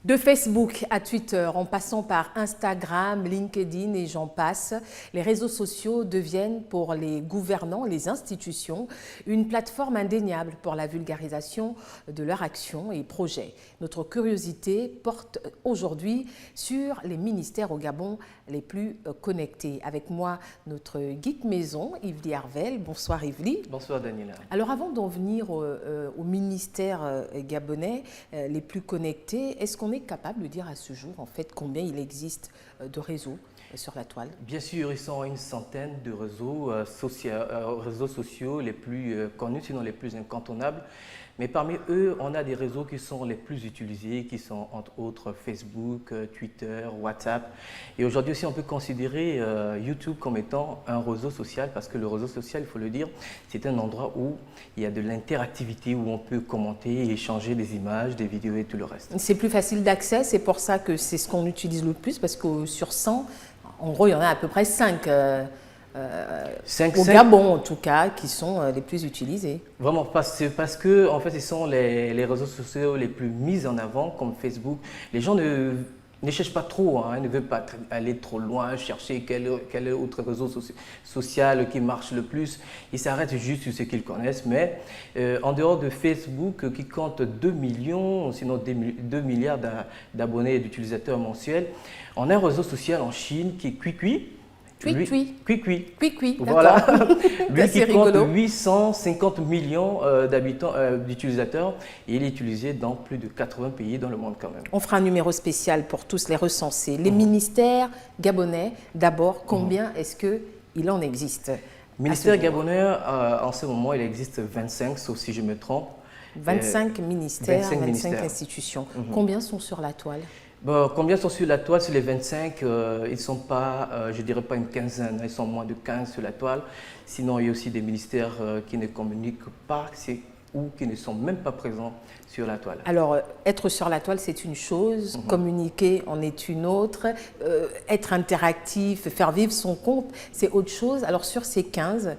De Facebook à Twitter, en passant par Instagram, LinkedIn et j'en passe, les réseaux sociaux deviennent pour les gouvernants, les institutions, une plateforme indéniable pour la vulgarisation de leurs actions et projets. Notre curiosité porte aujourd'hui sur les ministères au Gabon les plus connectés. Avec moi, notre geek maison, Yvely Arvel. Bonsoir Yvely. Bonsoir Daniela. Alors avant d'en venir aux ministères gabonais les plus connectés, est-ce qu'on est capable de dire à ce jour en fait combien il existe de réseaux sur la toile? Bien sûr, ils sont une centaine de réseaux sociaux les plus connus, sinon les plus incontournables. Mais parmi eux, on a des réseaux qui sont les plus utilisés, qui sont entre autres Facebook, Twitter, WhatsApp. Et aujourd'hui aussi, on peut considérer YouTube comme étant un réseau social, parce que le réseau social, il faut le dire, c'est un endroit où il y a de l'interactivité, où on peut commenter et échanger des images, des vidéos et tout le reste. C'est plus facile d'accès, c'est pour ça que c'est ce qu'on utilise le plus, parce que sur 100, en gros, il y en a à peu près 5. Au Gabon en tout cas, qui sont les plus utilisés. Vraiment, c'est parce que en fait, ce sont les réseaux sociaux les plus mis en avant, comme Facebook. Les gens ne cherchent pas trop, hein, ne veulent pas aller trop loin, chercher quel autre réseau social qui marche le plus. Ils s'arrêtent juste sur ce qu'ils connaissent. Mais en dehors de Facebook, qui compte 2 millions, sinon 2 milliards d'abonnés et d'utilisateurs mensuels, on a un réseau social en Chine qui est QiQi. QiQi, voilà. Lui qui compte rigolo. 850 millions d'habitants, d'utilisateurs, et il est utilisé dans plus de 80 pays dans le monde quand même. On fera un numéro spécial pour tous les recenser. Les ministères gabonais, d'abord, combien est-ce qu'il en existe? Ministère gabonais, en ce moment, il existe 25, sauf si je me trompe. 25 ministères, 25 institutions. Combien sont sur la toile? Bon, combien sont sur la toile? Sur les 25, ils ne sont pas, je dirais pas une quinzaine, ils sont moins de 15 sur la toile. Sinon, il y a aussi des ministères qui ne communiquent pas ou qui ne sont même pas présents sur la toile. Alors, être sur la toile, c'est une chose, communiquer en est une autre, être interactif, faire vivre son compte, c'est autre chose. Alors, sur ces 15,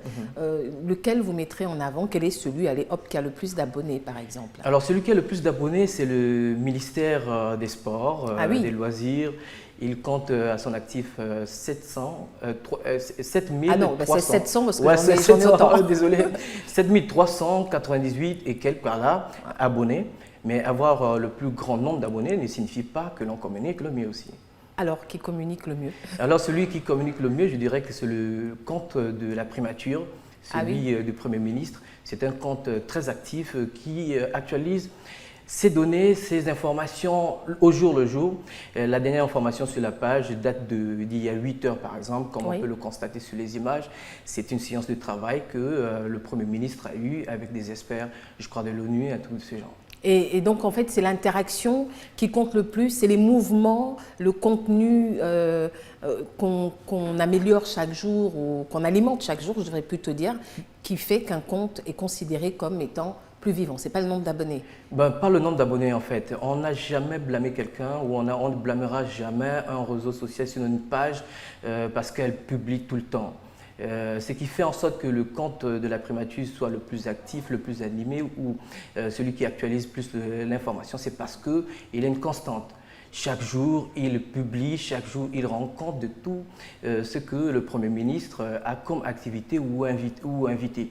lequel vous mettrez en avant? Quel est celui, allez, hop, qui a le plus d'abonnés, par exemple? Alors, celui qui a le plus d'abonnés, c'est le ministère des Sports, des Loisirs. Il compte à son actif 7300. Ah non, c'est 700 parce que j'en ai autant. Désolé, 7398 et quelques par là abonnés. Mais avoir le plus grand nombre d'abonnés ne signifie pas que l'on communique le mieux aussi. Alors, qui communique le mieux? Alors, celui qui communique le mieux, je dirais que c'est le compte de la primature, celui du Premier ministre. C'est un compte très actif qui actualise ces données, ces informations au jour le jour. La dernière information sur la page date d'il y a 8 heures par exemple, comme on peut le constater sur les images. C'est une séance de travail que le Premier ministre a eue avec des experts, je crois de l'ONU et tous ces gens. Et donc en fait c'est l'interaction qui compte le plus, c'est les mouvements, le contenu qu'on améliore chaque jour ou qu'on alimente chaque jour, je devrais plutôt dire, qui fait qu'un compte est considéré comme étant plus vivant. Ce n'est pas le nombre d'abonnés. Pas le nombre d'abonnés en fait. On n'a jamais blâmé quelqu'un ou on ne blâmera jamais un réseau social sur une page parce qu'elle publie tout le temps. Ce qui fait en sorte que le compte de la primature soit le plus actif, le plus animé ou celui qui actualise plus l'information, c'est parce qu'il a une constante. Chaque jour, il publie, chaque jour, il rend compte de tout ce que le Premier ministre a comme activité ou invité.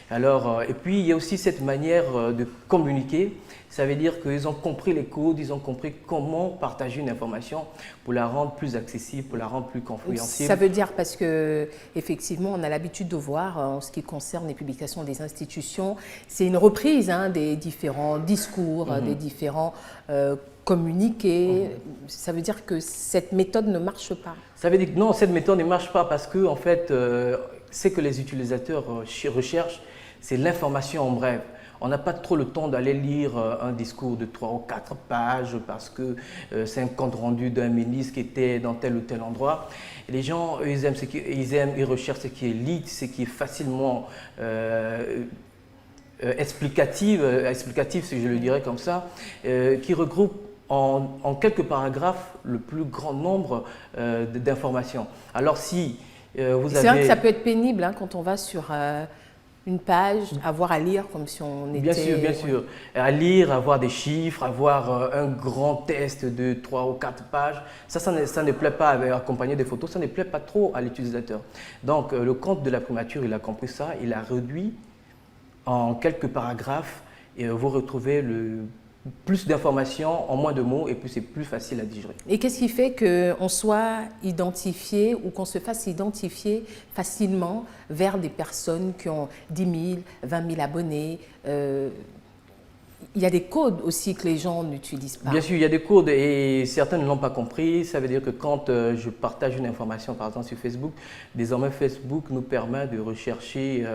Alors, et puis, il y a aussi cette manière de communiquer. Ça veut dire qu'ils ont compris les codes, ils ont compris comment partager une information pour la rendre plus accessible, pour la rendre plus compréhensible. Ça veut dire parce que effectivement, on a l'habitude de voir en ce qui concerne les publications des institutions, c'est une reprise des différents discours, des différents communiqués. Ça veut dire que cette méthode ne marche pas. Ça veut dire que non, cette méthode ne marche pas parce que en fait, ce que les utilisateurs recherchent, c'est l'information en bref. On n'a pas trop le temps d'aller lire un discours de 3 ou 4 pages parce que c'est un compte rendu d'un ministre qui était dans tel ou tel endroit. Et les gens, ils aiment, ils recherchent ce qui est lit, ce qui est facilement explicatif, si je le dirais comme ça, qui regroupe en quelques paragraphes le plus grand nombre d'informations. Alors si vous avez... C'est vrai que ça peut être pénible quand on va sur Une page, avoir à lire comme si on était… Bien sûr, bien sûr. À lire, avoir des chiffres, avoir un grand test de 3 ou 4 pages, ça ne plaît pas, accompagné des photos, ça ne plaît pas trop à l'utilisateur. Donc le compte de la primature, il a compris ça, il a réduit en quelques paragraphes et vous retrouvez plus d'informations en moins de mots et puis c'est plus facile à digérer. Et qu'est-ce qui fait qu'on soit identifié ou qu'on se fasse identifier facilement vers des personnes qui ont 10 000, 20 000 abonnés il y a des codes aussi que les gens n'utilisent pas. Bien sûr, il y a des codes et certains ne l'ont pas compris. Ça veut dire que quand je partage une information, par exemple sur Facebook, désormais Facebook nous permet de rechercher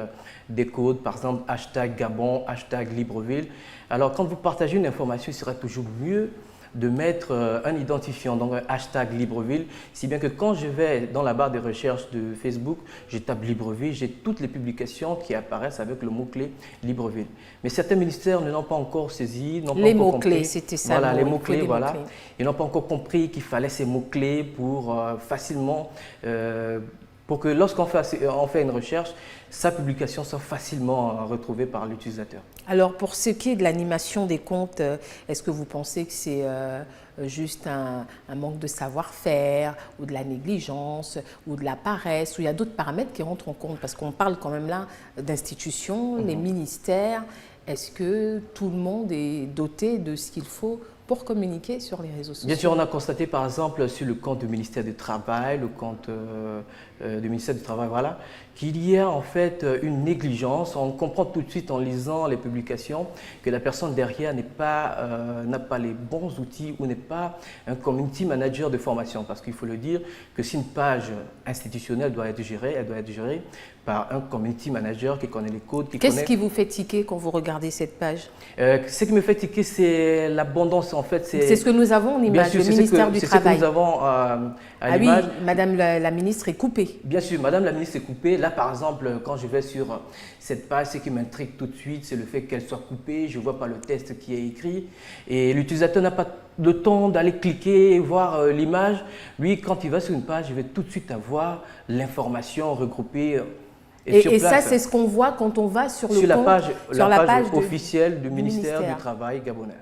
des codes, par exemple hashtag Gabon, hashtag Libreville. Alors quand vous partagez une information, il sera toujours mieux de mettre un identifiant, donc un hashtag Libreville, si bien que quand je vais dans la barre de recherche de Facebook, je tape Libreville, j'ai toutes les publications qui apparaissent avec le mot-clé Libreville. Mais certains ministères ne l'ont pas encore saisi, n'ont pas les encore mots-clés, compris. c'était ça. Voilà, les mots-clés, voilà. Ils n'ont pas encore compris qu'il fallait ces mots-clés pour facilement, pour que lorsqu'on fait une recherche, sa publication soit facilement retrouvée par l'utilisateur. Alors, pour ce qui est de l'animation des comptes, est-ce que vous pensez que c'est juste un manque de savoir-faire ou de la négligence ou de la paresse ou il y a d'autres paramètres qui rentrent en compte? Parce qu'on parle quand même là d'institutions, les ministères. Est-ce que tout le monde est doté de ce qu'il faut pour communiquer sur les réseaux sociaux? Bien sûr, on a constaté par exemple sur le compte du ministère du Travail, le compte du ministère du Travail, voilà, qu'il y a en fait une négligence. On comprend tout de suite en lisant les publications que la personne derrière n'a pas les bons outils ou n'est pas un community manager de formation. Parce qu'il faut le dire que si une page institutionnelle doit être gérée, elle doit être gérée par un community manager qui connaît les codes. Qu'est-ce qui vous fait tiquer quand vous regardez cette page? Ce qui me fait tiquer, c'est l'abondance en fait. C'est ce que nous avons en image, le ministère du Travail. C'est ce que nous avons à l'image. Oui, Madame la ministre est coupée. Bien sûr, Madame la ministre est coupée. Là, par exemple, quand je vais sur cette page, ce qui m'intrigue tout de suite, c'est le fait qu'elle soit coupée. Je ne vois pas le texte qui est écrit. Et l'utilisateur n'a pas le temps d'aller cliquer et voir l'image. Lui, quand il va sur une page, il va tout de suite avoir l'information regroupée. Et ça, c'est ce qu'on voit quand on va sur le compte, la page officielle du ministère du Travail gabonais.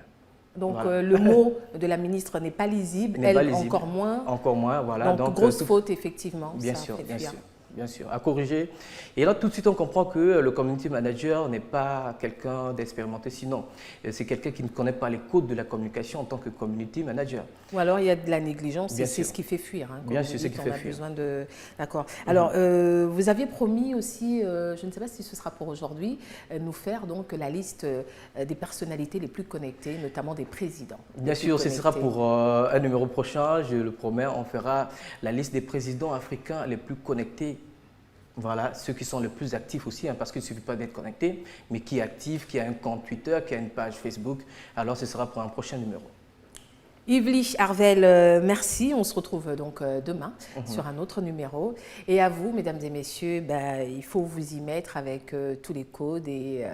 Donc voilà. Le mot de la ministre n'est pas lisible, elle encore moins. Encore moins, voilà. Donc grosse faute, effectivement. Bien sûr, bien sûr. Bien sûr, à corriger. Et là, tout de suite, on comprend que le community manager n'est pas quelqu'un d'expérimenté, sinon c'est quelqu'un qui ne connaît pas les codes de la communication en tant que community manager. Ou alors, il y a de la négligence et c'est ce qui fait fuir. Hein, bien sûr, c'est ce qui fait fuir. Besoin de… D'accord. Alors, vous aviez promis aussi, je ne sais pas si ce sera pour aujourd'hui, nous faire donc la liste des personnalités les plus connectées, notamment des présidents. Bien sûr, ce sera pour un numéro prochain, je le promets, on fera la liste des présidents africains les plus connectés. Voilà, ceux qui sont les plus actifs aussi, hein, parce qu'il ne suffit pas d'être connecté, mais qui est actif, qui a un compte Twitter, qui a une page Facebook. Alors, ce sera pour un prochain numéro. Yves Harvel, merci. On se retrouve donc demain sur un autre numéro. Et à vous, mesdames et messieurs, il faut vous y mettre avec tous les codes et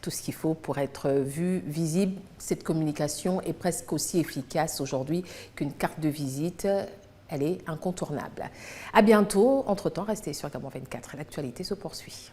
tout ce qu'il faut pour être vu, visible. Cette communication est presque aussi efficace aujourd'hui qu'une carte de visite. Elle est incontournable. À bientôt. Entre-temps, restez sur Gabon 24. L'actualité se poursuit.